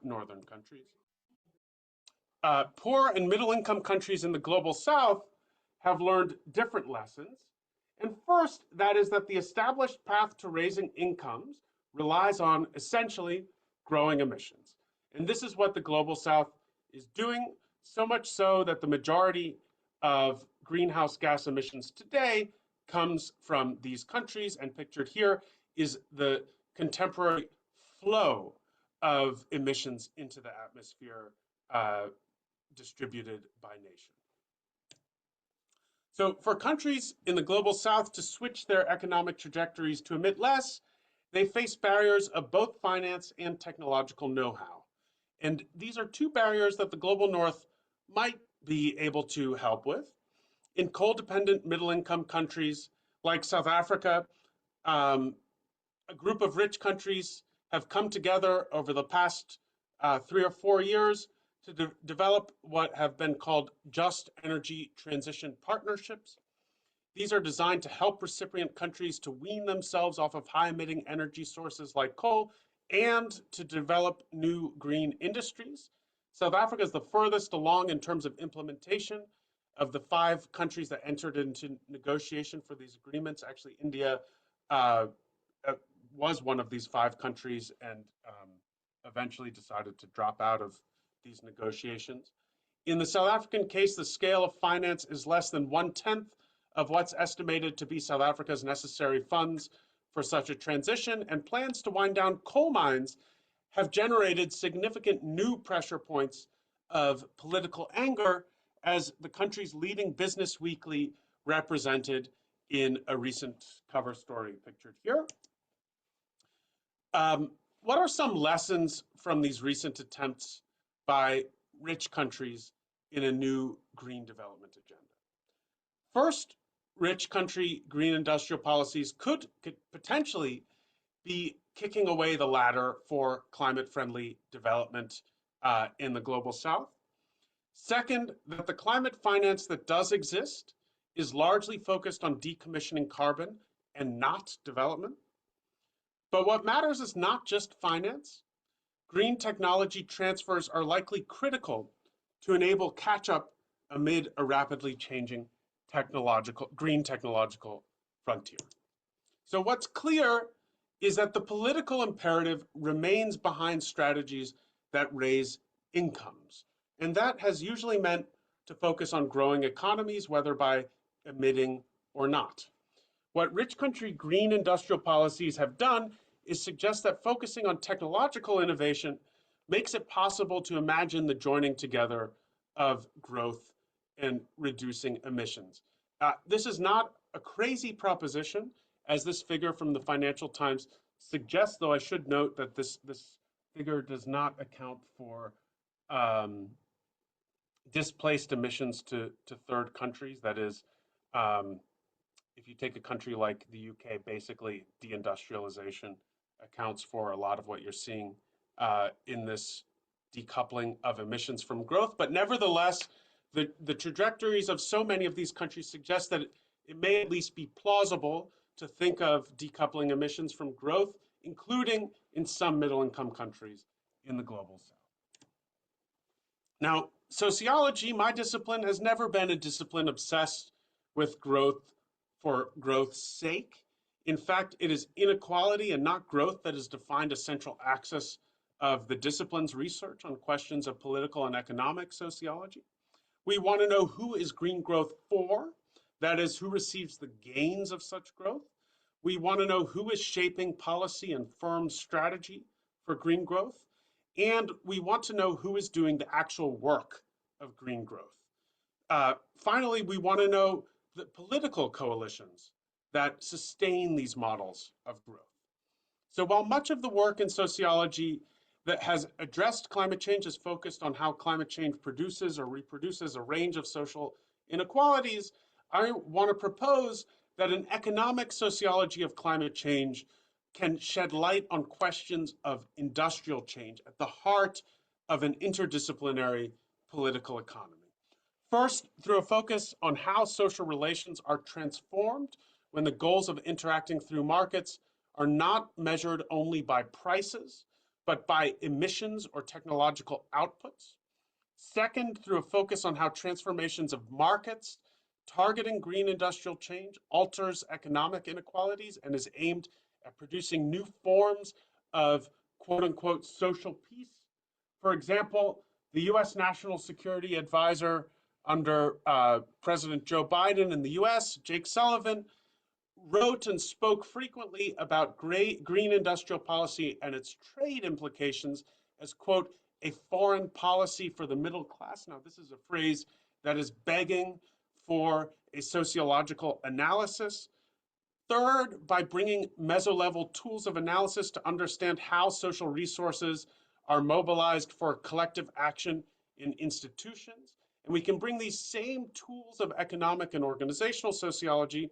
northern countries. Poor and middle-income countries in the global south have learned different lessons. And first, that is that the established path to raising incomes relies on essentially growing emissions. And this is what the global south is doing, so much so that the majority of greenhouse gas emissions today comes from these countries, and pictured here is the contemporary flow of emissions into the atmosphere distributed by nation. So for countries in the global south to switch their economic trajectories to emit less, they face barriers of both finance and technological know-how. And these are two barriers that the global north might be able to help with. In coal-dependent middle-income countries like South Africa, a group of rich countries have come together over the past 3 or 4 years to develop what have been called just energy transition partnerships. These are designed to help recipient countries to wean themselves off of high-emitting energy sources like coal and to develop new green industries. South Africa is the furthest along in terms of implementation of the 5 countries that entered into negotiation for these agreements. Actually, India was one of these 5 countries and eventually decided to drop out of these negotiations. In the South African case, the scale of finance is less than 1/10 of what's estimated to be South Africa's necessary funds for such a transition, and plans to wind down coal mines have generated significant new pressure points of political anger, as the country's leading business weekly represented in a recent cover story pictured here. What are some lessons from these recent attempts by rich countries in a new green development agenda? First, rich country green industrial policies could potentially be kicking away the ladder for climate-friendly development in the global south. Second, that the climate finance that does exist is largely focused on decommissioning carbon and not development. But what matters is not just finance. Green technology transfers are likely critical to enable catch-up amid a rapidly changing green technological frontier. So what's clear is that the political imperative remains behind strategies that raise incomes. And that has usually meant to focus on growing economies, whether by emitting or not. What rich country green industrial policies have done is suggest that focusing on technological innovation makes it possible to imagine the joining together of growth and reducing emissions. This is not a crazy proposition, as this figure from the Financial Times suggests, though I should note that this figure does not account for displaced emissions to third countries. That is, if you take a country like the UK, basically deindustrialization accounts for a lot of what you're seeing in this decoupling of emissions from growth. But nevertheless, the trajectories of so many of these countries suggest that it may at least be plausible to think of decoupling emissions from growth, including in some middle-income countries in the global south. Now, sociology, my discipline, has never been a discipline obsessed with growth for growth's sake. In fact, it is inequality and not growth that has defined a central axis of the discipline's research on questions of political and economic sociology. We want to know who is green growth for, that is, who receives the gains of such growth. We want to know who is shaping policy and firm strategy for green growth. And we want to know who is doing the actual work of green growth. Finally, we want to know the political coalitions that sustain these models of growth. So while much of the work in sociology that has addressed climate change is focused on how climate change produces or reproduces a range of social inequalities, I want to propose that an economic sociology of climate change can shed light on questions of industrial change at the heart of an interdisciplinary political economy. First, through a focus on how social relations are transformed when the goals of interacting through markets are not measured only by prices, but by emissions or technological outputs. Second, through a focus on how transformations of markets targeting green industrial change alters economic inequalities and is aimed at producing new forms of quote unquote social peace. For example, the US National Security Advisor under President Joe Biden in the US, Jake Sullivan, wrote and spoke frequently about green industrial policy and its trade implications as, quote, a foreign policy for the middle class. Now, this is a phrase that is begging for a sociological analysis. Third, by bringing meso-level tools of analysis to understand how social resources are mobilized for collective action in institutions. And we can bring these same tools of economic and organizational sociology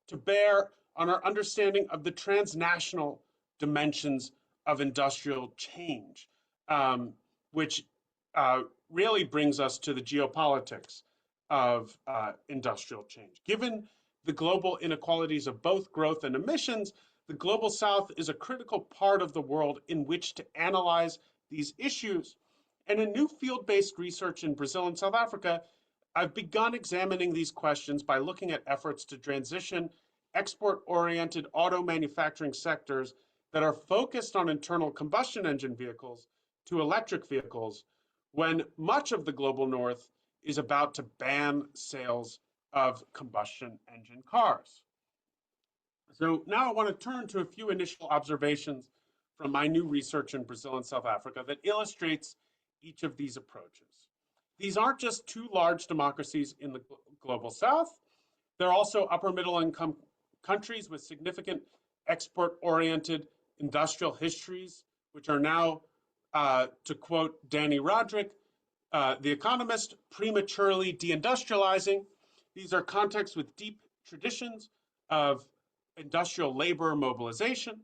to bear on our understanding of the transnational dimensions of industrial change, which really brings us to the geopolitics of industrial change. Given the global inequalities of both growth and emissions, the Global South is a critical part of the world in which to analyze these issues. And in new field-based research in Brazil and South Africa, I've begun examining these questions by looking at efforts to transition export-oriented auto manufacturing sectors that are focused on internal combustion engine vehicles to electric vehicles, when much of the global north is about to ban sales of combustion engine cars. So now I want to turn to a few initial observations from my new research in Brazil and South Africa that illustrates each of these approaches. These aren't just two large democracies in the global south. They're also upper middle income countries with significant export-oriented industrial histories, which are now, to quote Danny Roderick, the economist, prematurely deindustrializing. These are contexts with deep traditions of industrial labor mobilization.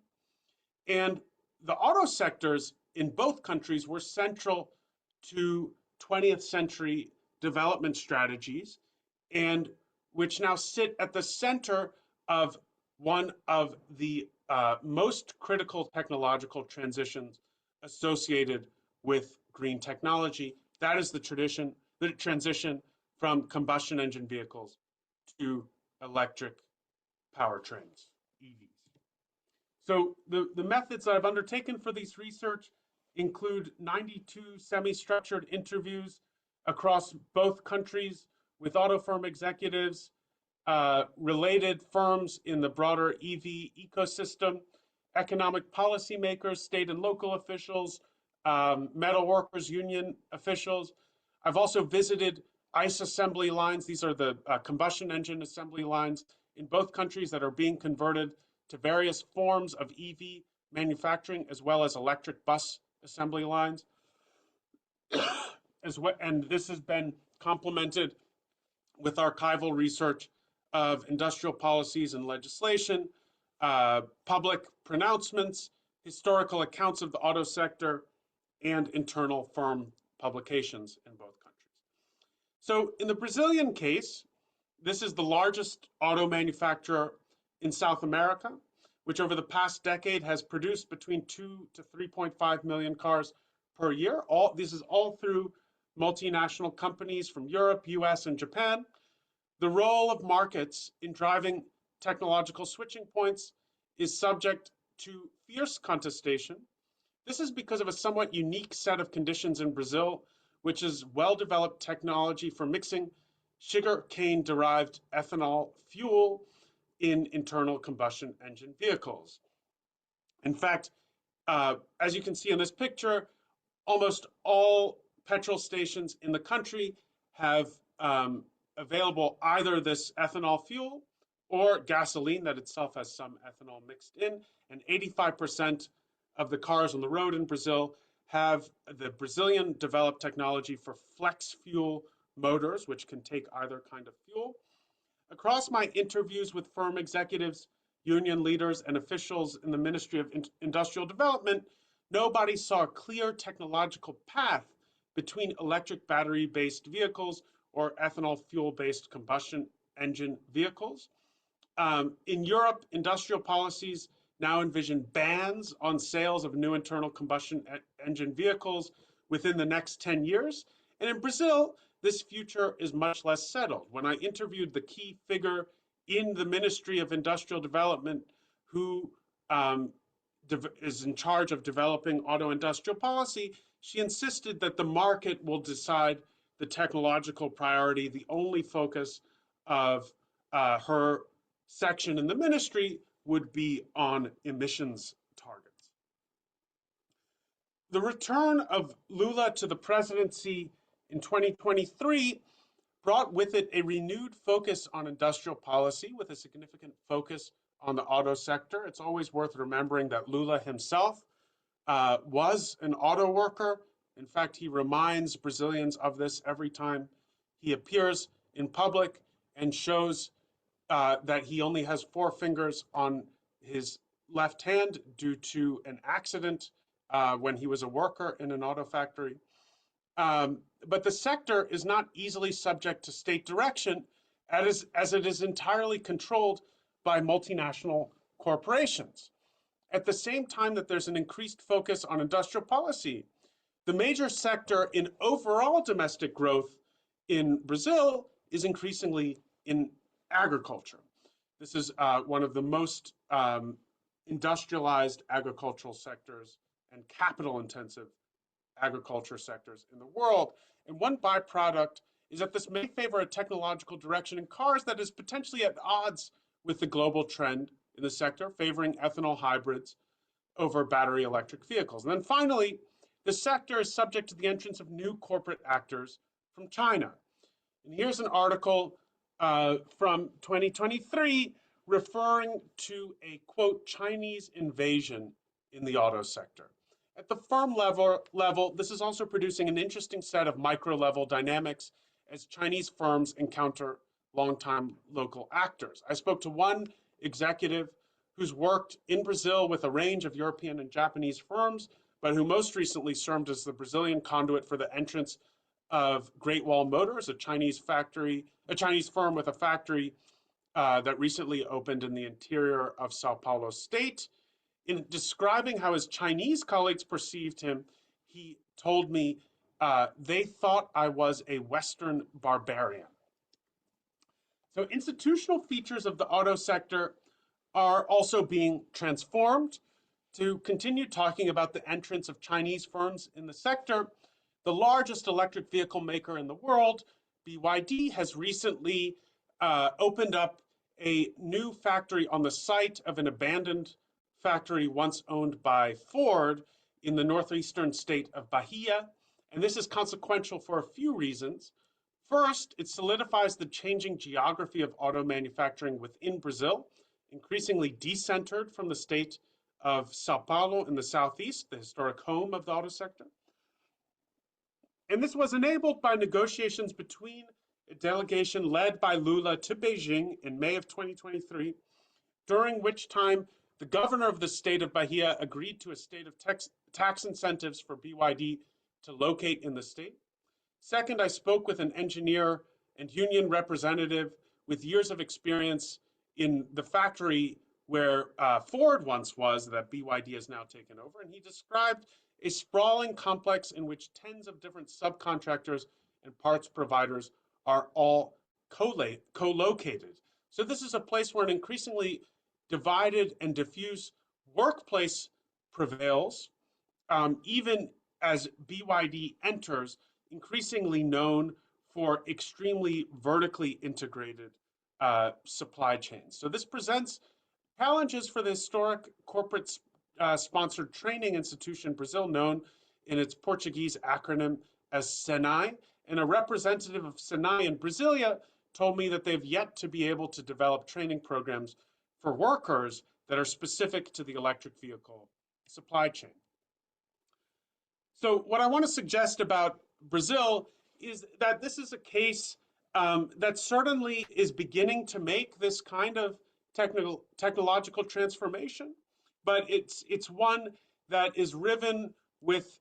And the auto sectors in both countries were central to 20th century development strategies, and which now sit at the center of one of the most critical technological transitions associated with green technology. That is the transition from combustion engine vehicles to electric powertrains, EVs. So the methods that I've undertaken for these research include 92 semi-structured interviews across both countries with auto firm executives, related firms in the broader EV ecosystem, economic policymakers, state and local officials, metal workers union officials. I've also visited ICE assembly lines. These are the combustion engine assembly lines in both countries that are being converted to various forms of EV manufacturing, as well as electric bus assembly lines. And this has been complemented with archival research of industrial policies and legislation, public pronouncements, historical accounts of the auto sector, and internal firm publications in both countries. So in the Brazilian case, this is the largest auto manufacturer in South America, which over the past decade has produced between 2 to 3.5 million cars per year. This is all through multinational companies from Europe, US, and Japan. The role of markets in driving technological switching points is subject to fierce contestation. This is because of a somewhat unique set of conditions in Brazil, which is well-developed technology for mixing sugarcane-derived ethanol fuel in internal combustion engine vehicles. In fact, as you can see in this picture, almost all petrol stations in the country have available either this ethanol fuel or gasoline that itself has some ethanol mixed in, and 85% of the cars on the road in Brazil have the Brazilian developed technology for flex fuel motors, which can take either kind of fuel. Across my interviews with firm executives, union leaders, and officials in the Ministry of Industrial Development, nobody saw a clear technological path between electric battery-based vehicles or ethanol fuel-based combustion engine vehicles. In Europe, industrial policies now envision bans on sales of new internal combustion engine vehicles within the next 10 years. And in Brazil, this future is much less settled. When I interviewed the key figure in the Ministry of Industrial Development who is in charge of developing auto industrial policy, she insisted that the market will decide the technological priority. The only focus of her section in the ministry would be on emissions targets. The return of Lula to the presidency in 2023 brought with it a renewed focus on industrial policy with a significant focus on the auto sector. It's always worth remembering that Lula himself was an auto worker. In fact, he reminds Brazilians of this every time he appears in public and shows that he only has 4 fingers on his left hand due to an accident when he was a worker in an auto factory. But the sector is not easily subject to state direction as it is entirely controlled by multinational corporations. At the same time that there's an increased focus on industrial policy, the major sector in overall domestic growth in Brazil is increasingly in agriculture. This is one of the most industrialized agricultural sectors and capital intensive agriculture sectors in the world. And one byproduct is that this may favor a technological direction in cars that is potentially at odds with the global trend in the sector, favoring ethanol hybrids over battery electric vehicles. And then finally, the sector is subject to the entrance of new corporate actors from China. And here's an article from 2023 referring to a, quote, Chinese invasion in the auto sector. At the firm level, this is also producing an interesting set of micro-level dynamics as Chinese firms encounter longtime local actors. I spoke to one executive who's worked in Brazil with a range of European and Japanese firms, but who most recently served as the Brazilian conduit for the entrance of Great Wall Motors, a Chinese firm with a factory that recently opened in the interior of Sao Paulo state. In describing how his Chinese colleagues perceived him, he told me they thought I was a Western barbarian. So institutional features of the auto sector are also being transformed. To continue talking about the entrance of Chinese firms in the sector, the largest electric vehicle maker in the world, BYD, has recently opened up a new factory on the site of an abandoned factory once owned by Ford in the northeastern state of Bahia. And this is consequential for a few reasons. First, it solidifies the changing geography of auto manufacturing within Brazil, increasingly decentered from the state of Sao Paulo in the southeast, the historic home of the auto sector. And this was enabled by negotiations between a delegation led by Lula to Beijing in May of 2023, during which time the governor of the state of Bahia agreed to a state of tax incentives for BYD to locate in the state. Second, I spoke with an engineer and union representative with years of experience in the factory where Ford once was, that BYD has now taken over, and he described a sprawling complex in which tens of different subcontractors and parts providers are all co-located. So this is a place where an increasingly divided and diffuse workplace prevails, even as BYD enters, increasingly known for extremely vertically integrated supply chains. So this presents challenges for the historic corporate sponsored training institution Brazil, known in its Portuguese acronym as SENAI. And a representative of SENAI in Brasilia told me that they've yet to be able to develop training programs for workers that are specific to the electric vehicle supply chain. So what I want to suggest about Brazil is that this is a case that certainly is beginning to make this kind of technological transformation, but it's one that is riven with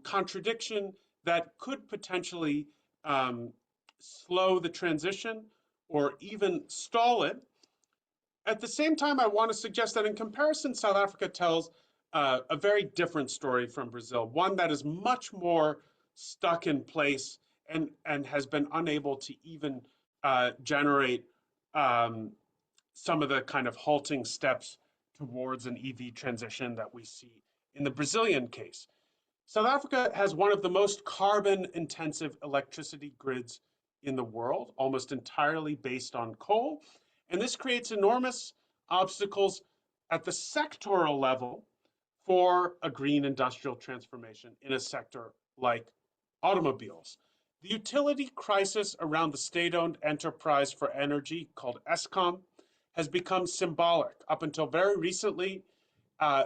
contradiction that could potentially slow the transition or even stall it. At the same time, I want to suggest that in comparison, South Africa tells a very different story from Brazil, one that is much more stuck in place and has been unable to even generate um, some of the kind of halting steps towards an EV transition that we see in the Brazilian case. South Africa has one of the most carbon intensive electricity grids in the world, almost entirely based on coal. And this creates enormous obstacles at the sectoral level for a green industrial transformation in a sector like automobiles. The utility crisis around the state-owned enterprise for energy called Eskom has become symbolic. Up until very recently,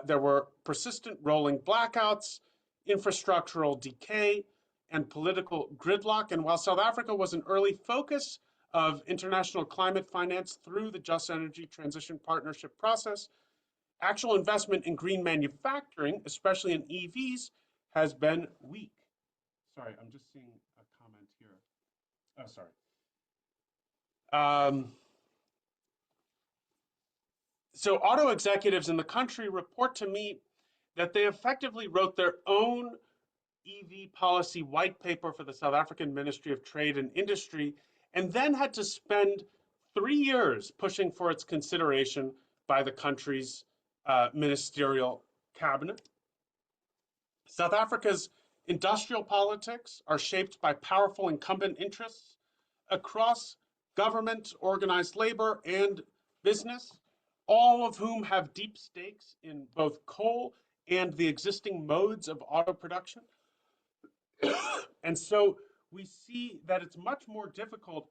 there were persistent rolling blackouts, infrastructural decay, and political gridlock. And while South Africa was an early focus of international climate finance through the Just Energy Transition Partnership process, actual investment in green manufacturing, especially in EVs, has been weak. Sorry, I'm just seeing a comment here. Oh, sorry. So auto executives in the country report to me that they effectively wrote their own EV policy white paper for the South African Ministry of Trade and Industry, and then had to spend 3 years pushing for its consideration by the country's ministerial cabinet. South Africa's industrial politics are shaped by powerful incumbent interests across government, organized labor, and business, all of whom have deep stakes in both coal and the existing modes of auto production. And so we see that it's much more difficult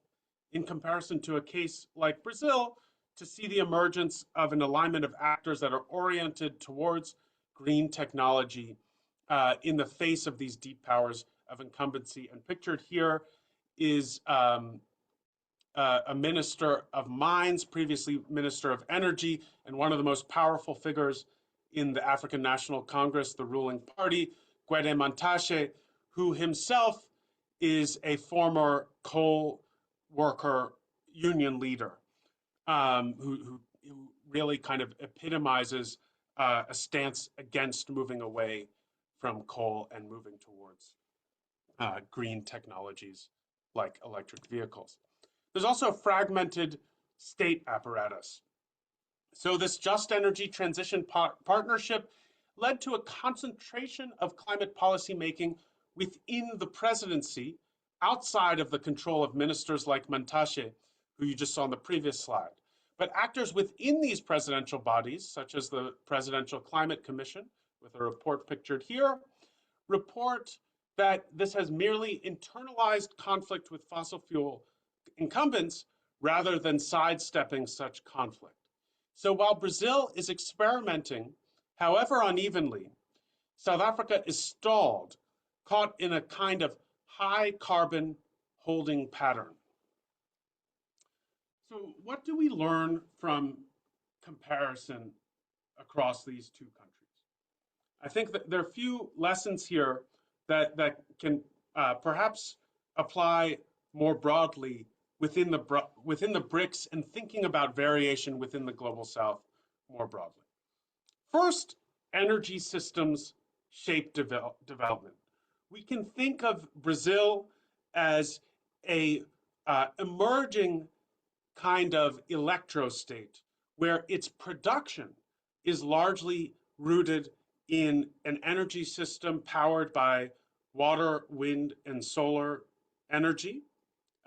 in comparison to a case like Brazil to see the emergence of an alignment of actors that are oriented towards green technology in the face of these deep powers of incumbency. And pictured here is a minister of mines, previously minister of energy, and one of the most powerful figures in the African National Congress, the ruling party, Gwede Mantashe, who himself is a former coal worker union leader, who really kind of epitomizes a stance against moving away from coal and moving towards green technologies like electric vehicles. There's also a fragmented state apparatus. So this Just Energy Transition Partnership led to a concentration of climate policy making within the presidency, outside of the control of ministers like Mantashe, who you just saw on the previous slide. But actors within these presidential bodies, such as the Presidential Climate Commission, with a report pictured here, report that this has merely internalized conflict with fossil fuel incumbents rather than sidestepping such conflict. So while Brazil is experimenting, however unevenly, South Africa is stalled, caught in a kind of high carbon holding pattern. So what do we learn from comparison across these two countries? I think that there are a few lessons here that can perhaps apply more broadly within the BRICS and thinking about variation within the global South more broadly. First, energy systems shape development. We can think of Brazil as a emerging kind of electrostate where its production is largely rooted in an energy system powered by water, wind, and solar energy.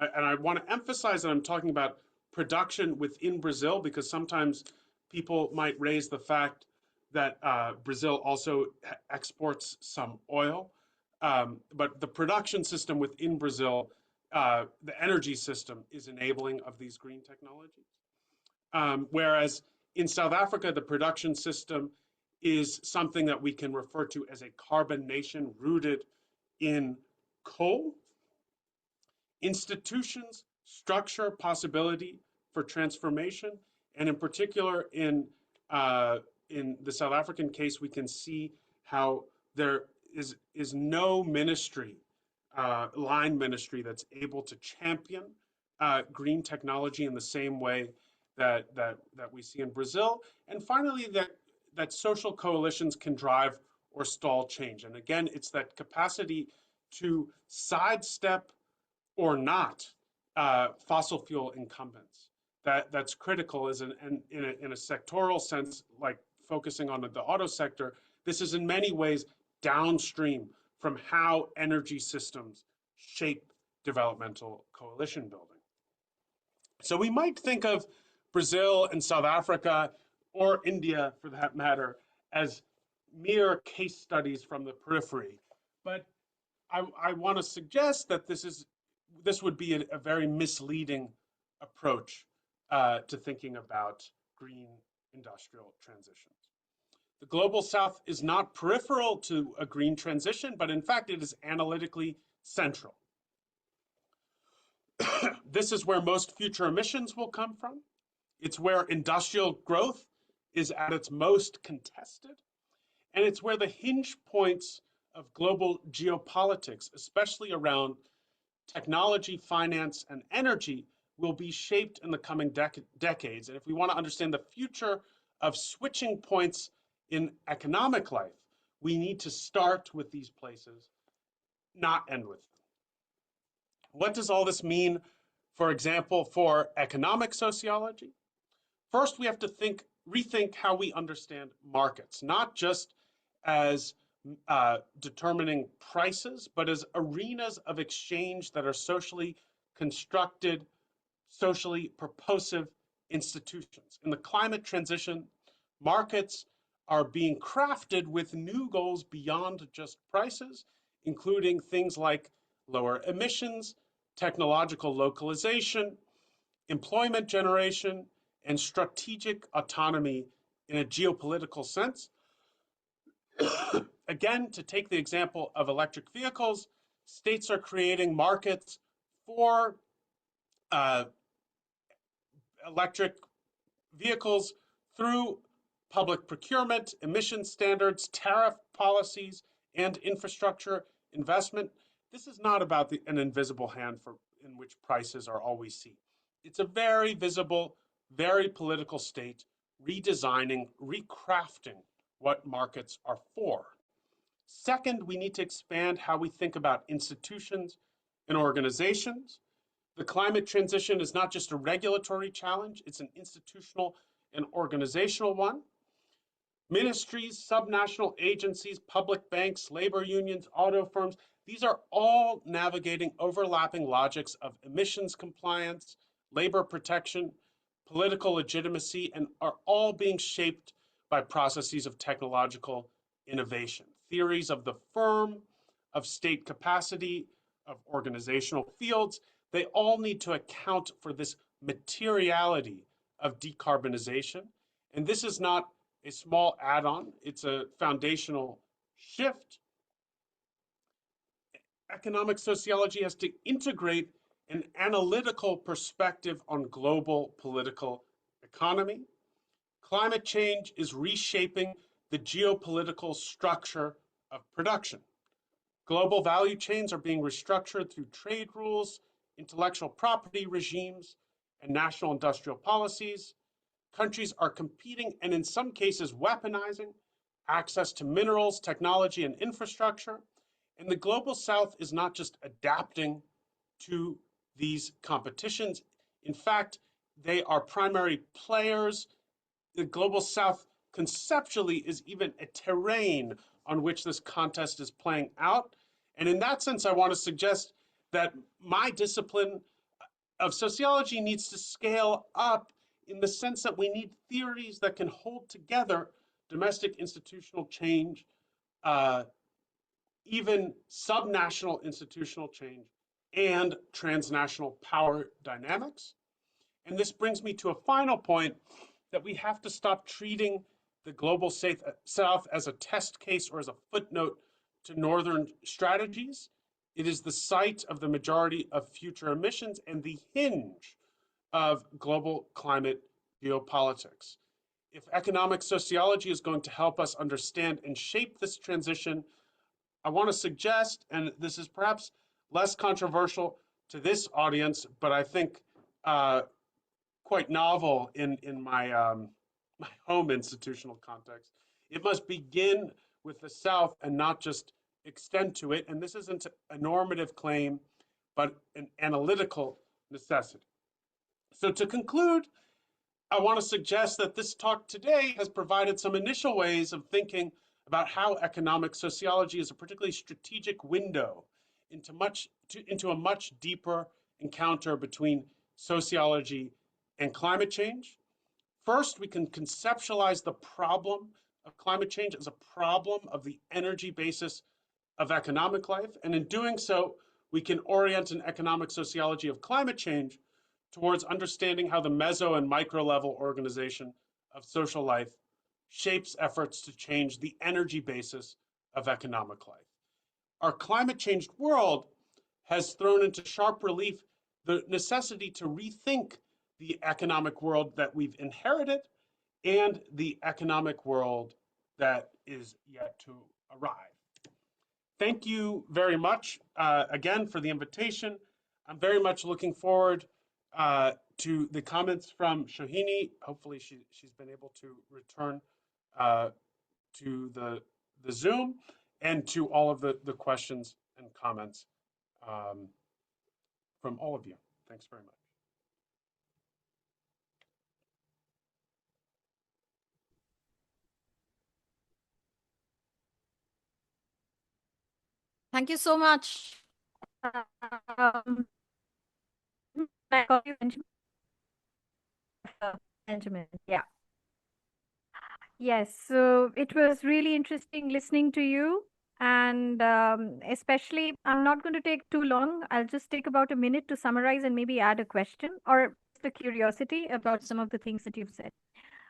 And I want to emphasize that I'm talking about production within Brazil, because sometimes people might raise the fact that Brazil also exports some oil. But the production system within Brazil, the energy system, is enabling of these green technologies. Whereas in South Africa, the production system is something that we can refer to as a carbon nation rooted in coal. Institutions structure possibility for transformation, and in particular in the South African case, we can see how there is no ministry, line ministry, that's able to champion green technology in the same way that we see in Brazil. And finally, that social coalitions can drive or stall change. And again, it's that capacity to sidestep or not fossil fuel incumbents that's critical. Is in a sectoral sense, like focusing on the auto sector. This is in many ways downstream from how energy systems shape developmental coalition building. So we might think of Brazil and South Africa, or India for that matter, as mere case studies from the periphery. But I want to suggest that this would be a very misleading approach to thinking about green industrial transitions. The global south is not peripheral to a green transition, but in fact it is analytically central. This is where most future emissions will come from. It's where industrial growth is at its most contested. And it's where the hinge points of global geopolitics, especially around technology, finance, and energy, will be shaped in the coming decades. And if we want to understand the future of switching points in economic life, we need to start with these places, not end with them. What does all this mean, for example, for economic sociology? First, we have to rethink how we understand markets, not just as determining prices, but as arenas of exchange that are socially constructed, socially purposive institutions. In the climate transition, markets are being crafted with new goals beyond just prices, including things like lower emissions, technological localization, employment generation, and strategic autonomy in a geopolitical sense. Again, to take the example of electric vehicles, states are creating markets for electric vehicles through public procurement, emission standards, tariff policies, and infrastructure investment. This is not about an invisible hand in which prices are all we see. It's a very visible, very political state redesigning, recrafting what markets are for. Second, we need to expand how we think about institutions and organizations. The climate transition is not just a regulatory challenge, it's an institutional and organizational one. Ministries, subnational agencies, public banks, labor unions, auto firms, these are all navigating overlapping logics of emissions compliance, labor protection, political legitimacy, and are all being shaped by processes of technological innovation. Theories of the firm, of state capacity, of organizational fields, they all need to account for this materiality of decarbonization. And this is not a small add-on, it's a foundational shift. Economic sociology has to integrate an analytical perspective on global political economy. Climate change is reshaping the geopolitical structure of production. Global value chains are being restructured through trade rules, intellectual property regimes, and national industrial policies. Countries are competing and in some cases weaponizing access to minerals, technology, and infrastructure. And the global south is not just adapting to these competitions. In fact, they are primary players. The global south conceptually is even a terrain on which this contest is playing out. And in that sense, I want to suggest that my discipline of sociology needs to scale up in the sense that we need theories that can hold together domestic institutional change, even subnational institutional change, and transnational power dynamics. And this brings me to a final point that we have to stop treating the global south as a test case or as a footnote to northern strategies. It is the site of the majority of future emissions and the hinge of global climate geopolitics. If economic sociology is going to help us understand and shape this transition, I want to suggest, and this is perhaps less controversial to this audience, but I think quite novel in my my home institutional context. It must begin with the South and not just extend to it. And this isn't a normative claim, but an analytical necessity. So to conclude, I want to suggest that this talk today has provided some initial ways of thinking about how economic sociology is a particularly strategic window into a much deeper encounter between sociology and climate change. First, we can conceptualize the problem of climate change as a problem of the energy basis of economic life. And in doing so, we can orient an economic sociology of climate change towards understanding how the meso and micro level organization of social life shapes efforts to change the energy basis of economic life. Our climate changed world has thrown into sharp relief the necessity to rethink the economic world that we've inherited and the economic world that is yet to arrive. Thank you very much again for the invitation. I'm very much looking forward to the comments from Sohini. Hopefully she's been able to return to the Zoom and to all of the questions and comments from all of you. Thanks very much. Thank you so much. I call you Benjamin. Benjamin, yeah. Yes, so it was really interesting listening to you. And especially, I'm not going to take too long. I'll just take about a minute to summarize and maybe add a question or just a curiosity about some of the things that you've said.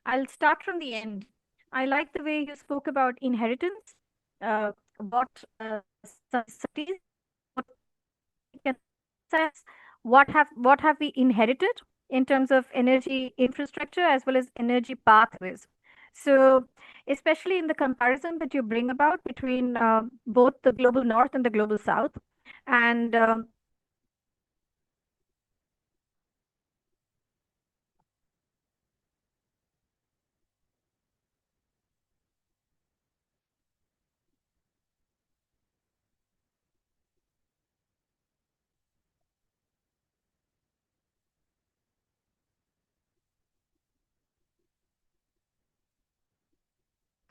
I'll start from the end. I like the way you spoke about inheritance, what societies, what we can assess, what have we inherited in terms of energy infrastructure as well as energy pathways. So, especially in the comparison that you bring about between both the global north and the global south, and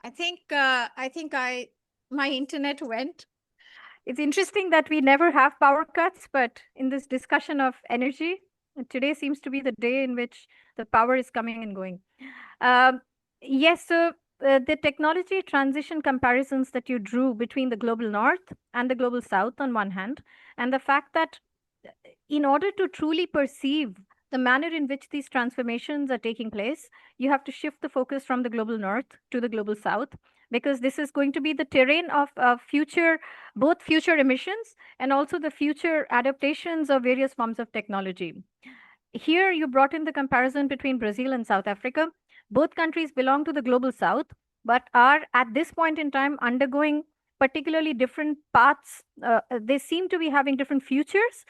I think my internet went. It's interesting that we never have power cuts, but in this discussion of energy, today seems to be the day in which the power is coming and going. Um, yes, so the technology transition comparisons that you drew between the global north and the global south on one hand, and the fact that in order to truly perceive the manner in which these transformations are taking place, you have to shift the focus from the global north to the global south, because this is going to be the terrain of future, both future emissions and also the future adaptations of various forms of technology. Here, you brought in the comparison between Brazil and South Africa. Both countries belong to the global south, but are at this point in time undergoing particularly different paths. They seem to be having different futures,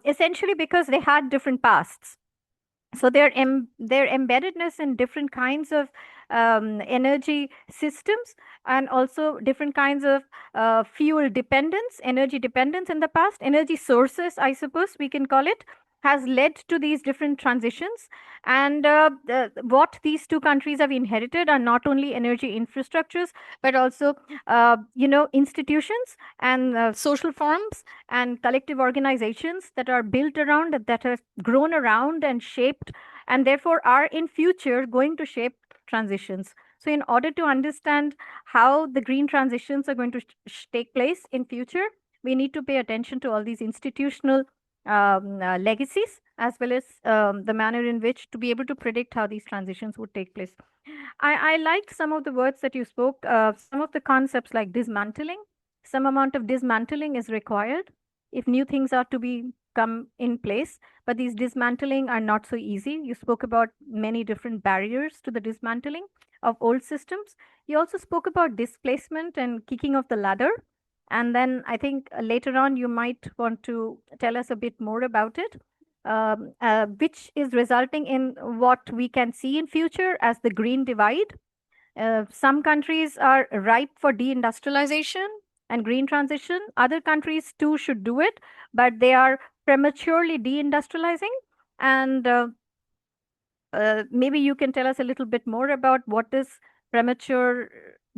essentially because they had different pasts. So their embeddedness in different kinds of energy systems, and also different kinds of fuel dependence, energy dependence in the past, energy sources, I suppose we can call it, has led to these different transitions. And what these two countries have inherited are not only energy infrastructures, but also institutions and social forms and collective organizations that are built around, that have grown around and shaped, and therefore are in future going to shape transitions. So in order to understand how the green transitions are going to take place in future, we need to pay attention to all these institutional legacies, as well as the manner in which to be able to predict how these transitions would take place. I liked some of the words that you spoke, some of the concepts like dismantling. Some amount of dismantling is required if new things are to be come in place, but these dismantling are not so easy. You spoke about many different barriers to the dismantling of old systems. You also spoke about displacement and kicking of the ladder. And then I think later on you might want to tell us a bit more about it. which is resulting in what we can see in future as the green divide. Some countries are ripe for deindustrialization and green transition. Other countries too should do it, but they are prematurely deindustrializing. And maybe you can tell us a little bit more about what does premature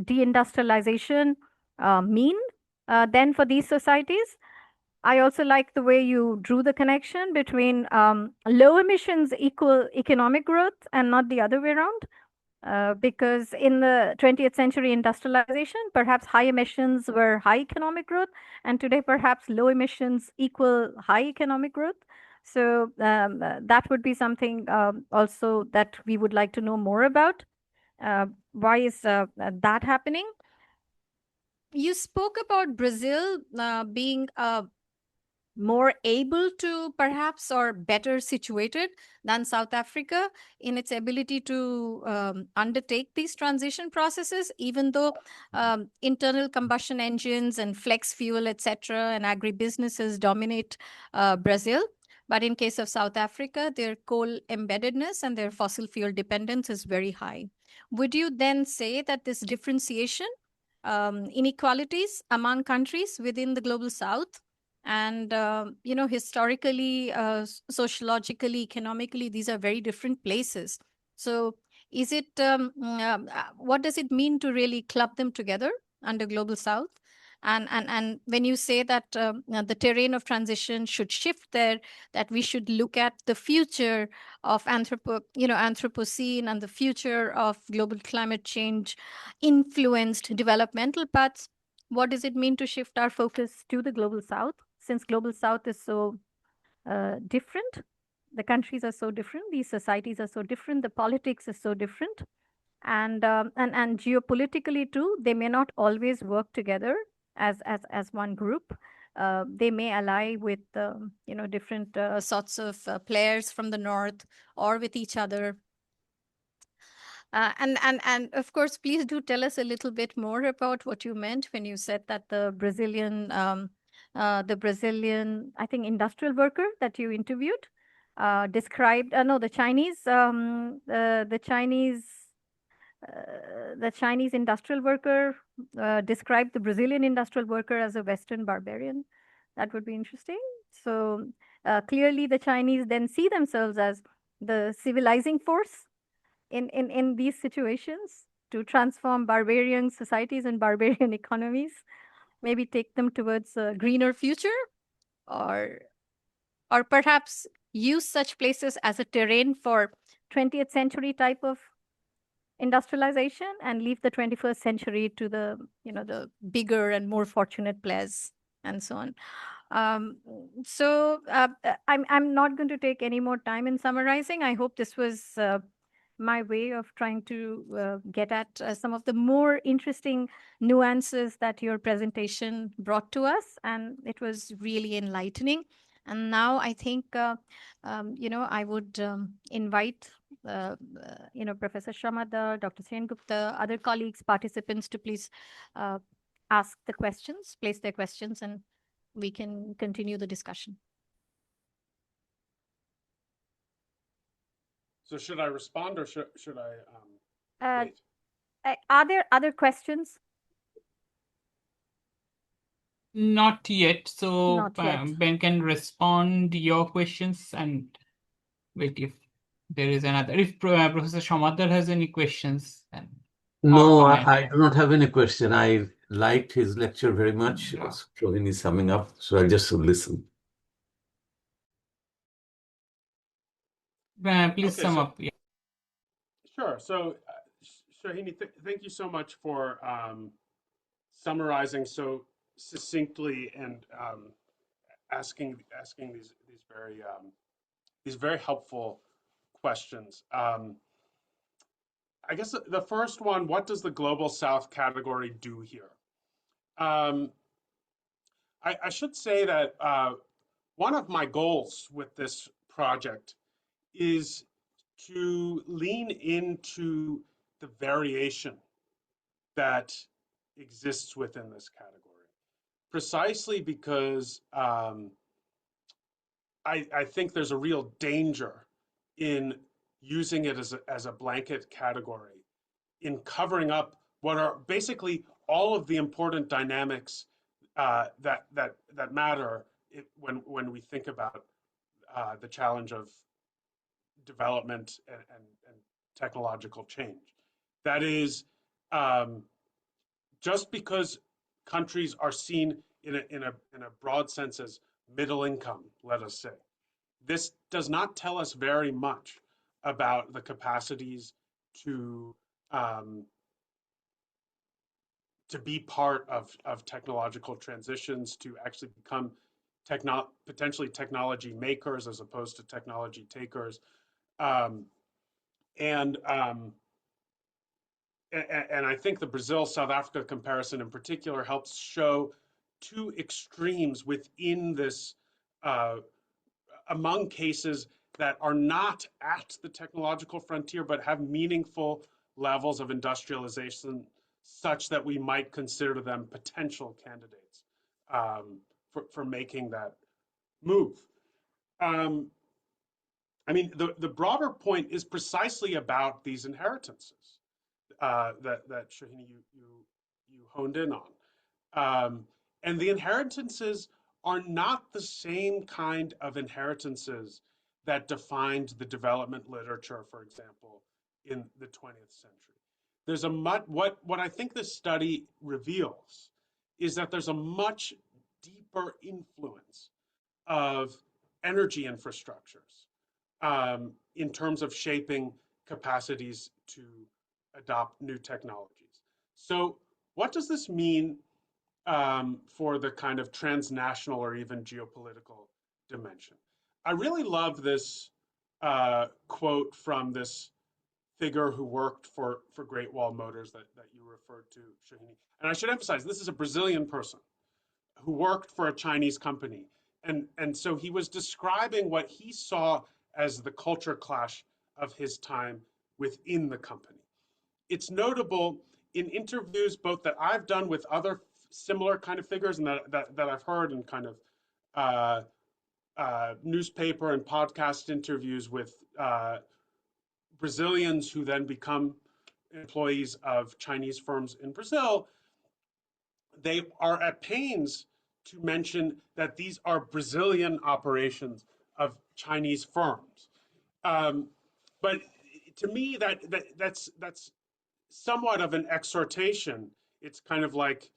deindustrialization mean then for these societies. I also like the way you drew the connection between low emissions equal economic growth and not the other way around. Because in the 20th century industrialization, perhaps high emissions were high economic growth, and today perhaps low emissions equal high economic growth. So that would be something also that we would like to know more about. Why is that happening? You spoke about Brazil being more able to perhaps or better situated than South Africa in its ability to undertake these transition processes, even though internal combustion engines and flex fuel, etc., and agribusinesses dominate Brazil. But in case of South Africa, their coal embeddedness and their fossil fuel dependence is very high. Would you then say that this differentiation, inequalities among countries within the global South, and historically, sociologically, economically, these are very different places. So is it what does it mean to really club them together under global South? And when you say that the terrain of transition should shift there, that we should look at the future of Anthropocene and the future of global climate change influenced developmental paths, what does it mean to shift our focus to the global South? Since global South is so different, the countries are so different, these societies are so different, the politics is so different, and geopolitically too, they may not always work together as one group. They may ally with different sorts of players from the north or with each other. And of course, please do tell us a little bit more about what you meant when you said that the Brazilian, I think, industrial worker that you interviewed described. No, the Chinese, the Chinese industrial worker described the Brazilian industrial worker as a Western barbarian. That would be interesting. So clearly, the Chinese then see themselves as the civilizing force in these situations to transform barbarian societies and barbarian economies, maybe take them towards a greener future, or perhaps use such places as a terrain for 20th century type of industrialization and leave the 21st century to the bigger and more fortunate players and so on. So I'm not going to take any more time in summarizing. I hope this was my way of trying to get at some of the more interesting nuances that your presentation brought to us, and it was really enlightening. And now I think, I would invite, Professor Shamadar, Dr. Sengupta, other colleagues, participants to please ask the questions, place their questions, and we can continue the discussion. So should I respond or should I wait? Are there other questions? Not yet. So Not yet. Ben can respond your questions and wait if there is another. If Professor Shamadar has any questions. Then no, I do not have any question. I liked his lecture very much. Sohini summing up, so I'll just listen. Please sum up. Yeah. Sure. So, Sohini, thank you so much for summarizing so succinctly and asking these very helpful questions. I guess the first one: what does the Global South category do here? I should say that one of my goals with this project is to lean into the variation that exists within this category, precisely because I think there's a real danger in using it as a blanket category, in covering up what are basically all of the important dynamics that matter when we think about the challenge of development and technological change. That is, just because countries are seen in a broad sense as middle income, let us say, this does not tell us very much about the capacities to be part of technological transitions, to actually become potentially technology makers as opposed to technology takers. And I think the Brazil-South Africa comparison in particular helps show two extremes within this, among cases that are not at the technological frontier, but have meaningful levels of industrialization such that we might consider them potential candidates for making that move. I mean, the broader point is precisely about these inheritances that Sohini, you honed in on. And the inheritances are not the same kind of inheritances that defined the development literature, for example, in the 20th century. There's what I think this study reveals is that there's a much deeper influence of energy infrastructures in terms of shaping capacities to adopt new technologies. So what does this mean for the kind of transnational or even geopolitical dimension? I really love this quote from this figure who worked for Great Wall Motors that you referred to, Sohini. And I should emphasize, this is a Brazilian person who worked for a Chinese company. And so he was describing what he saw as the culture clash of his time within the company. It's notable in interviews both that I've done with other similar kind of figures and that I've heard in kind of newspaper and podcast interviews with Brazilians who then become employees of Chinese firms in Brazil. They are at pains to mention that these are Brazilian operations of Chinese firms. But to me, that's somewhat of an exhortation. It's kind of like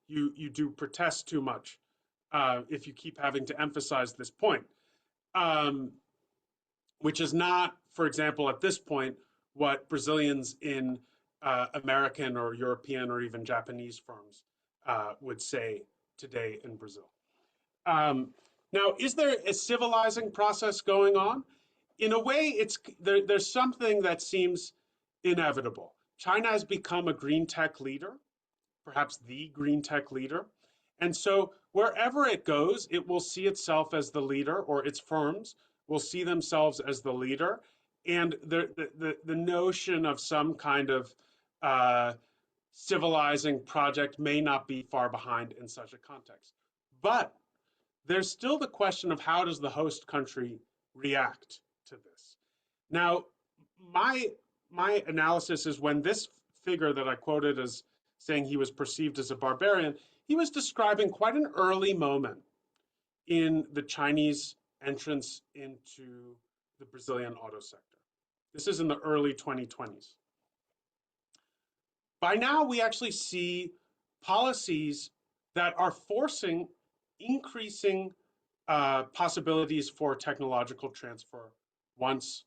you do protest too much if you keep having to emphasize this point, which is not, for example, at this point, what Brazilians in American or European or even Japanese firms would say today in Brazil. Now, is there a civilizing process going on? In a way, there's something that seems inevitable. China has become a green tech leader, perhaps the green tech leader. And so wherever it goes, it will see itself as the leader, or its firms will see themselves as the leader. And the notion of some kind of civilizing project may not be far behind in such a context. But there's still the question of how does the host country react to this? Now, my analysis is when this figure that I quoted as saying he was perceived as a barbarian, he was describing quite an early moment in the Chinese entrance into the Brazilian auto sector. This is in the early 2020s. By now, we actually see policies that are forcing increasing possibilities for technological transfer once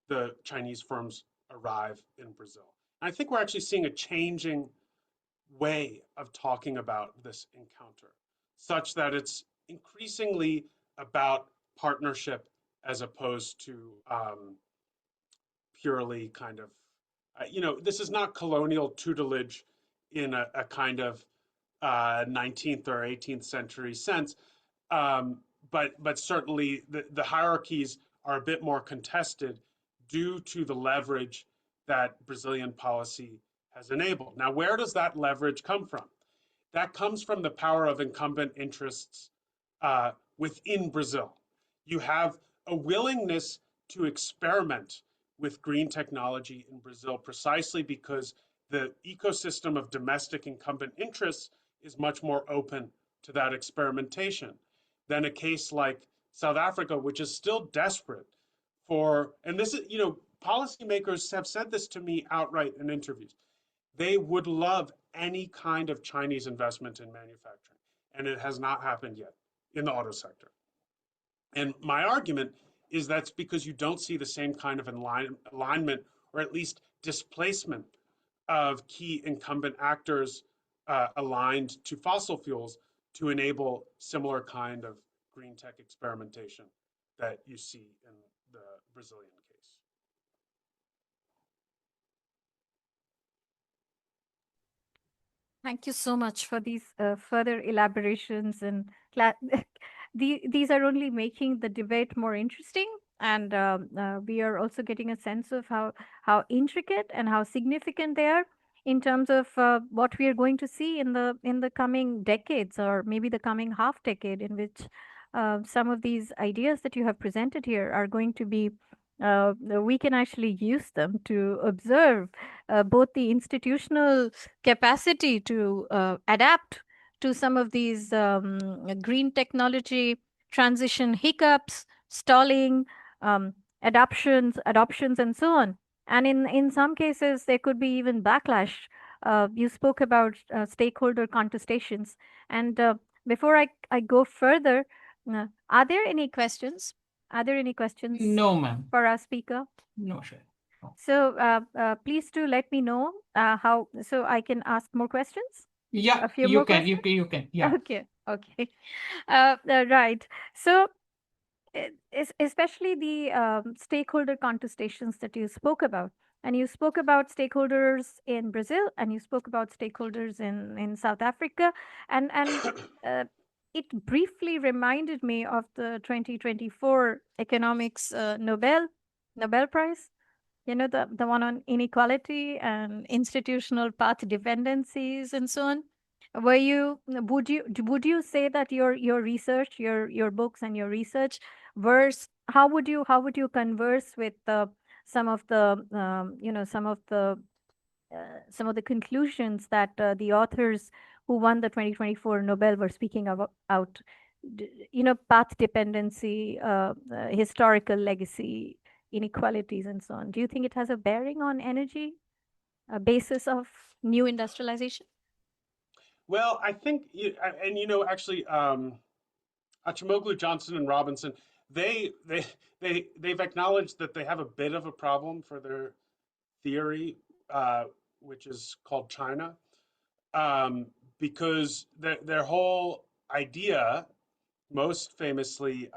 the Chinese firms arrive in Brazil. And I think we're actually seeing a changing way of talking about this encounter, such that it's increasingly about partnership as opposed to purely kind of, this is not colonial tutelage in a kind of 19th or 18th century sense, but certainly the hierarchies are a bit more contested due to the leverage that Brazilian policy has enabled. Now, where does that leverage come from? That comes from the power of incumbent interests within Brazil. You have a willingness to experiment with green technology in Brazil precisely because the ecosystem of domestic incumbent interests is much more open to that experimentation than a case like South Africa, which is still desperate for, and this is, policymakers have said this to me outright in interviews. They would love any kind of Chinese investment in manufacturing, and it has not happened yet in the auto sector. And my argument is that's because you don't see the same kind of alignment or at least displacement of key incumbent actors aligned to fossil fuels to enable similar kind of green tech experimentation that you see in the Brazilian case. Thank you so much for these further elaborations, and these are only making the debate more interesting. And we are also getting a sense of how intricate and how significant they are in terms of what we are going to see in the coming decades, or maybe the coming half decade, in which some of these ideas that you have presented here are going to be we can actually use them to observe both the institutional capacity to adapt to some of these green technology transition hiccups, stalling, adoptions, and so on. And in some cases, there could be even backlash. You spoke about stakeholder contestations. And before I go further, are there any questions? Are there any questions No, ma'am. for our speaker? No, sure. No. So please do let me know how, so I can ask more questions. Yeah, A few you more can, questions? you can, yeah. Okay. Right. So especially the stakeholder contestations that you spoke about. And you spoke about stakeholders in Brazil, and you spoke about stakeholders in South Africa. And it briefly reminded me of the 2024 economics Nobel Prize, the one on inequality and institutional path dependencies and so on. Would you say that your research, your books and your research verse, how would you converse with some of the some of the conclusions that the authors who won the 2024 Nobel were speaking about, path dependency, historical legacy, inequalities, and so on? Do you think it has a bearing on energy, a basis of new industrialization? Well, I think, actually, Acemoglu, Johnson, and Robinson, they've acknowledged that they have a bit of a problem for their theory, which is called China, because their whole idea, most famously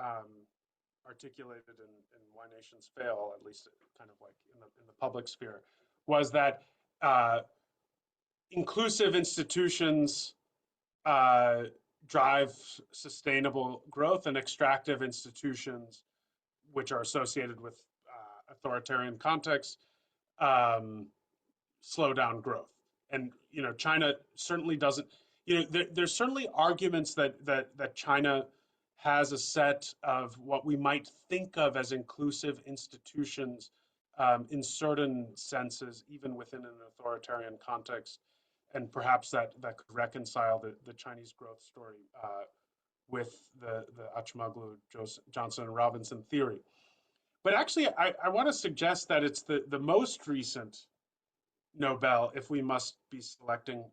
articulated in Why Nations Fail, at least kind of like in the public sphere, was that inclusive institutions drive sustainable growth, and extractive institutions, which are associated with authoritarian contexts, slow down growth. And China certainly doesn't. There's certainly arguments that China has a set of what we might think of as inclusive institutions in certain senses, even within an authoritarian context, and perhaps that could reconcile the Chinese growth story with the Acemoglu, Johnson, and Robinson theory. But actually, I want to suggest that it's the most recent Nobel, if we must be selecting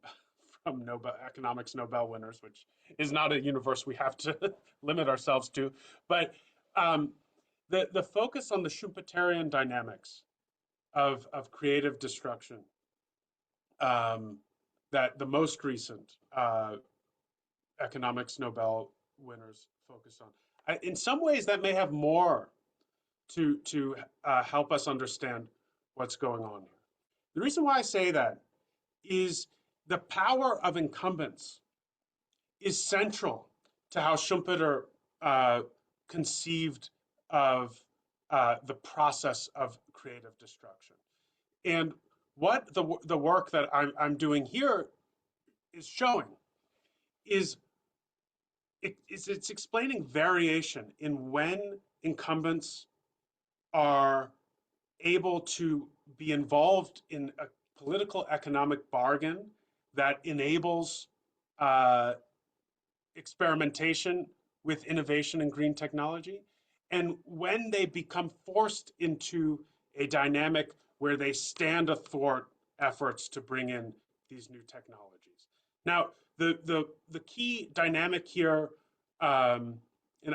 from economics Nobel winners, which is not a universe we have to limit ourselves to. But the focus on the Schumpeterian dynamics of creative destruction, that the most recent economics Nobel winners focus on. In some ways, that may have more to help us understand what's going on here. The reason why I say that is the power of incumbents is central to how Schumpeter conceived of the process of creative destruction. And what the work that I'm doing here is showing is it's explaining variation in when incumbents are able to be involved in a political economic bargain that enables experimentation with innovation and green technology, and when they become forced into a dynamic where they stand athwart efforts to bring in these new technologies. Now, the key dynamic here, and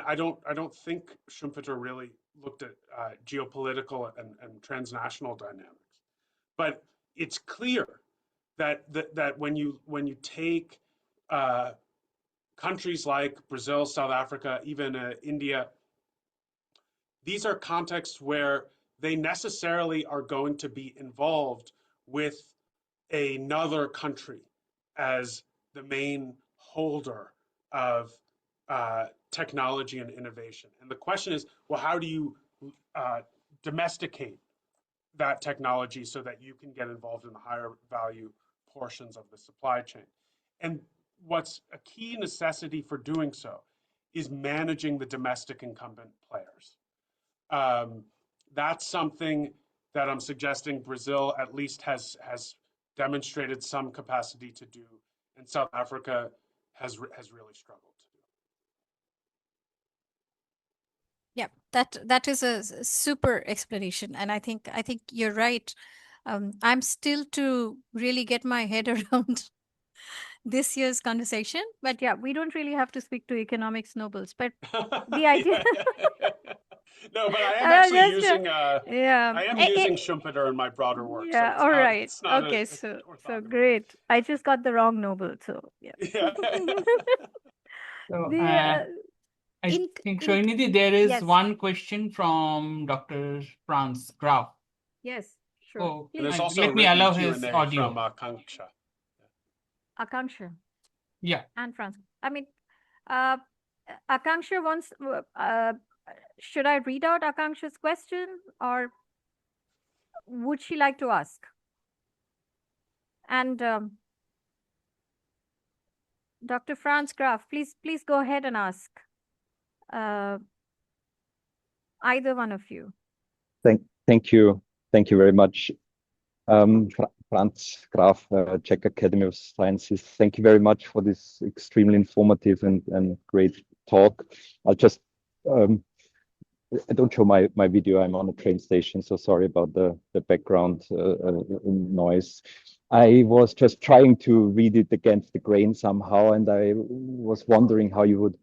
I don't think Schumpeter really looked at geopolitical and transnational dynamics, but it's clear that when you take countries like Brazil, South Africa, even India, these are contexts where they necessarily are going to be involved with another country as the main holder of technology and innovation. And the question is, well, how do you domesticate that technology so that you can get involved in the higher value portions of the supply chain? And what's a key necessity for doing so is managing the domestic incumbent players. That's something that I'm suggesting Brazil at least has demonstrated some capacity to do, and South Africa has really struggled to do. Yeah, that is a super explanation, and I think you're right. I'm still to really get my head around this year's conversation, but yeah, we don't really have to speak to economics nobles, but the idea. No, but I am actually using yeah. I am using Schumpeter in my broader work. Yeah, so all right. It's not Okay, so great. I just got the wrong Nobel, so yeah. Yeah. So, The, I think, Sohini, there is yes. one question from Dr. Franz Graf. Yes, sure. Oh, And there's also let me allow his audio. from Akanksha. Akanksha. Yeah. And Franz. I mean, Akanksha wants, should I read out Akanksha's question, or would she like to ask? And Dr. Franz Graf, please go ahead and ask. Either one of you. Thank you very much. Franz Graf, Czech Academy of Sciences. Thank you very much for this extremely informative and great talk. I'll just, I don't show my video, I'm on a train station, so sorry about the background noise. I was just trying to read it against the grain somehow, and I was wondering how you would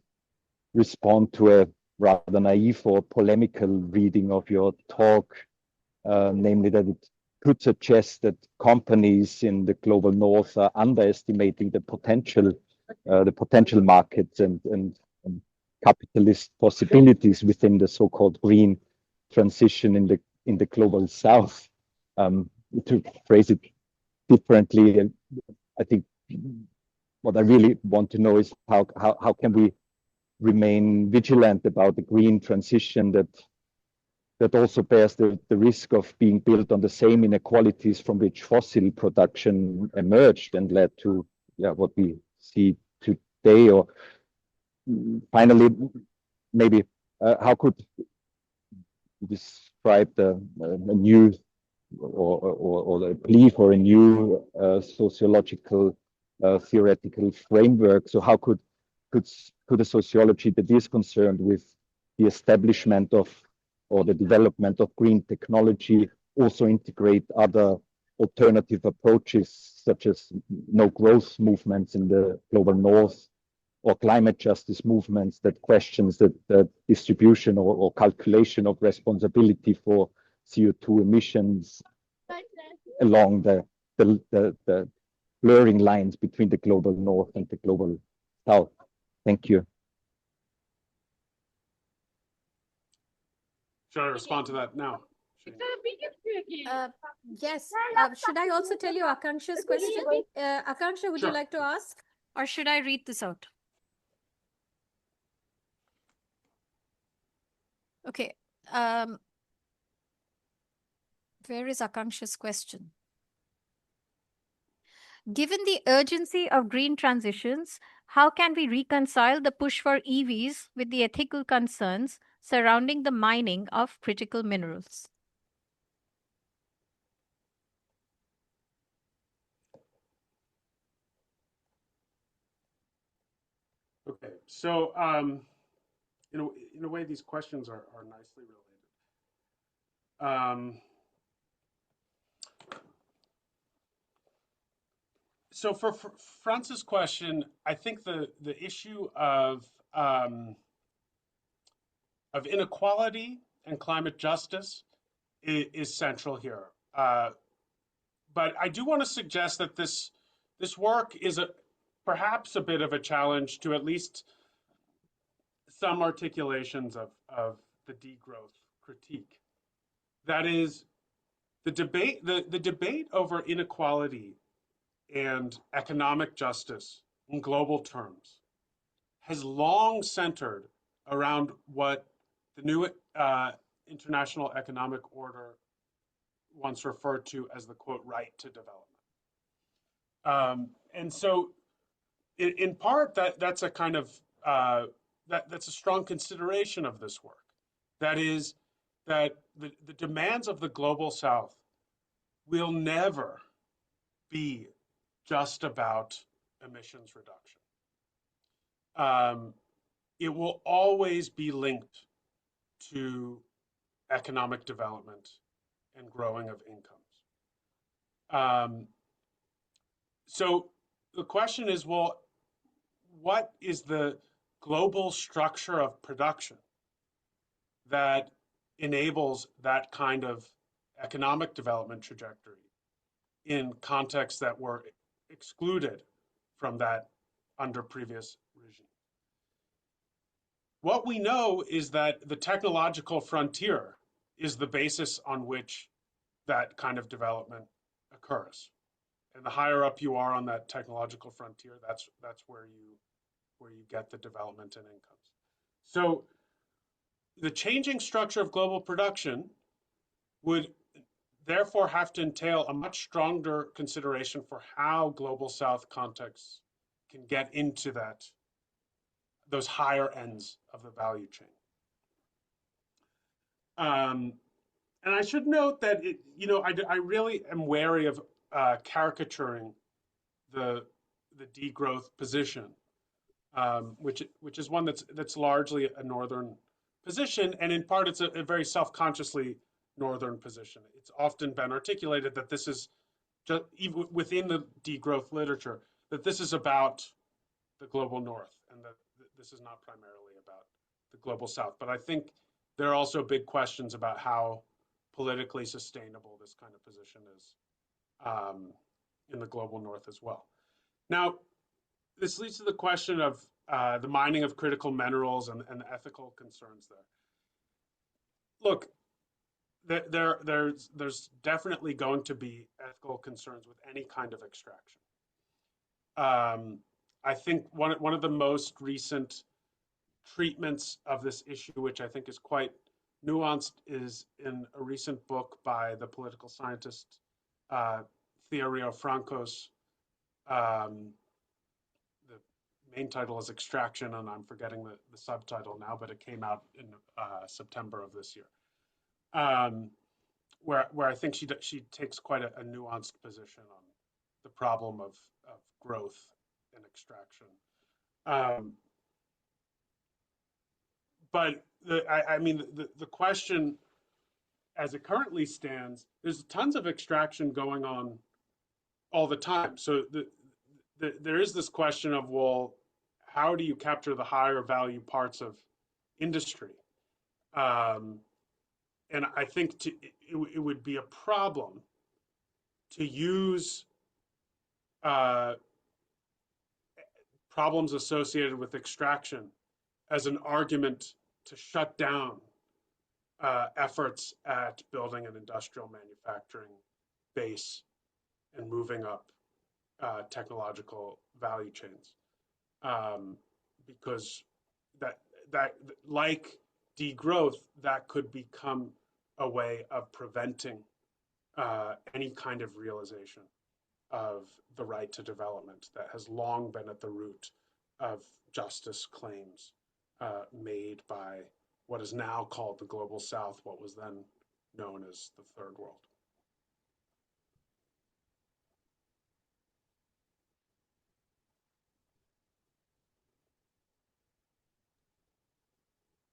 respond to a rather naive or polemical reading of your talk, namely that it could suggest that companies in the global north are underestimating the potential markets and capitalist possibilities within the so-called green transition in the global south. To phrase it differently, I think what I really want to know is how can we remain vigilant about the green transition that also bears the risk of being built on the same inequalities from which fossil production emerged and led to what we see today. Or finally, maybe how could you describe a new or a plea for a new sociological theoretical framework? So how could a sociology that is concerned with the establishment of or the development of green technology also integrate other alternative approaches, such as no growth movements in the global north or climate justice movements that questions the distribution or calculation of responsibility for CO2 emissions along the blurring lines between the global north and the global south? Thank you. Should I respond to that now? Yes. Should I also tell you Akanksha's question? Akanksha, would you like to ask? Or should I read this out? Okay. Where is Akanksha's question? Given the urgency of green transitions, how can we reconcile the push for EVs with the ethical concerns surrounding the mining of critical minerals? Okay, so in a way, these questions are nicely related. So for France's question, I think the issue of inequality and climate justice is central here. But I do want to suggest that this work is perhaps a bit of a challenge to at least some articulations of the degrowth critique. That is, the debate over inequality and economic justice in global terms has long centered around what the new international economic order once referred to as the, quote, right to development. And so in part, that's a kind of, that's a strong consideration of this work. That is, that the demands of the global South will never be just about emissions reduction. It will always be linked to economic development and growing of incomes. So the question is, well, what is the global structure of production that enables that kind of economic development trajectory in contexts that were excluded from that under previous regime? What we know is that the technological frontier is the basis on which that kind of development occurs. And the higher up you are on that technological frontier, that's where you get the development and incomes. So the changing structure of global production would therefore have to entail a much stronger consideration for how global South contexts can get into those higher ends of the value chain. And I should note that I really am wary of caricaturing the degrowth position, which is one that's largely a northern position, and in part it's a very self-consciously northern position. It's often been articulated that this is just even within the degrowth literature, that this is about the global north and that this is not primarily about the global south. But I think there are also big questions about how politically sustainable this kind of position is in the global north as well. Now, this leads to the question of the mining of critical minerals and the ethical concerns there. Look, there's definitely going to be ethical concerns with any kind of extraction. I think one of the most recent treatments of this issue, which I think is quite nuanced, is in a recent book by the political scientist Theorio Francos. The main title is Extraction, and I'm forgetting the subtitle now, but it came out in September of this year, where I think she takes quite a nuanced position on the problem of growth and extraction. But the question as it currently stands, there's tons of extraction going on all the time. So there is this question of, well, how do you capture the higher value parts of industry? And I think it would be a problem to use problems associated with extraction as an argument to shut down efforts at building an industrial manufacturing base and moving up technological value chains, because that like degrowth, that could become a way of preventing any kind of realization of the right to development that has long been at the root of justice claims made by what is now called the Global South, what was then known as the Third World.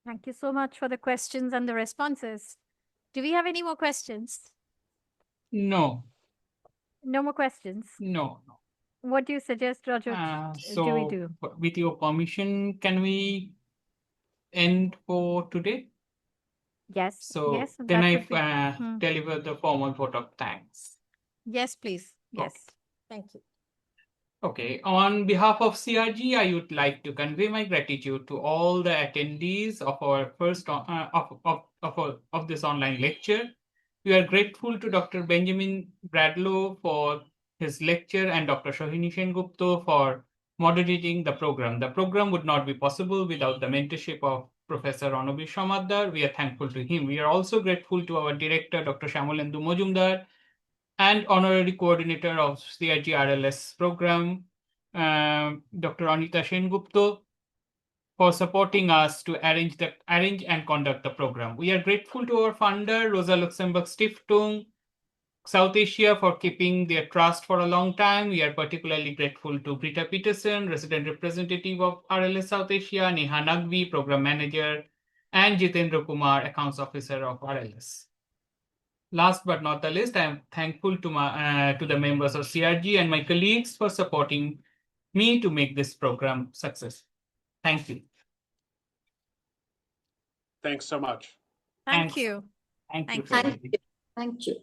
Thank you so much for the questions and the responses. Do we have any more questions? No, No more questions. no. What do you suggest, Roger? Do we do? With your permission, can we end for today? Yes. So yes. then that I would be- deliver the formal vote of thanks. Yes, please. Yes. Okay. Thank you. Okay, on behalf of CRG, I would like to convey my gratitude to all the attendees of our first of this online lecture. We are grateful to Dr. Benjamin Bradlow for his lecture and Dr. Sohini Sengupta for moderating the program. The program would not be possible without the mentorship of Professor Anubir Shamadar. We are thankful to him. We are also grateful to our director, Dr. Shyamolendu Majumdar, and honorary coordinator of CIG RLS program, Dr. Anita Sengupta, for supporting us to arrange and conduct the program. We are grateful to our funder, Rosa Luxemburg Stiftung, South Asia, for keeping their trust for a long time. We are particularly grateful to Britta Peterson, resident representative of RLS South Asia, Neha Nagvi, program manager, and Jitendra Kumar, accounts officer of RLS. Last but not the least, I am thankful to the members of CRG and my colleagues for supporting me to make this program success. Thank you. Thanks so much. Thank you. Thank you. Thank you. Thank you.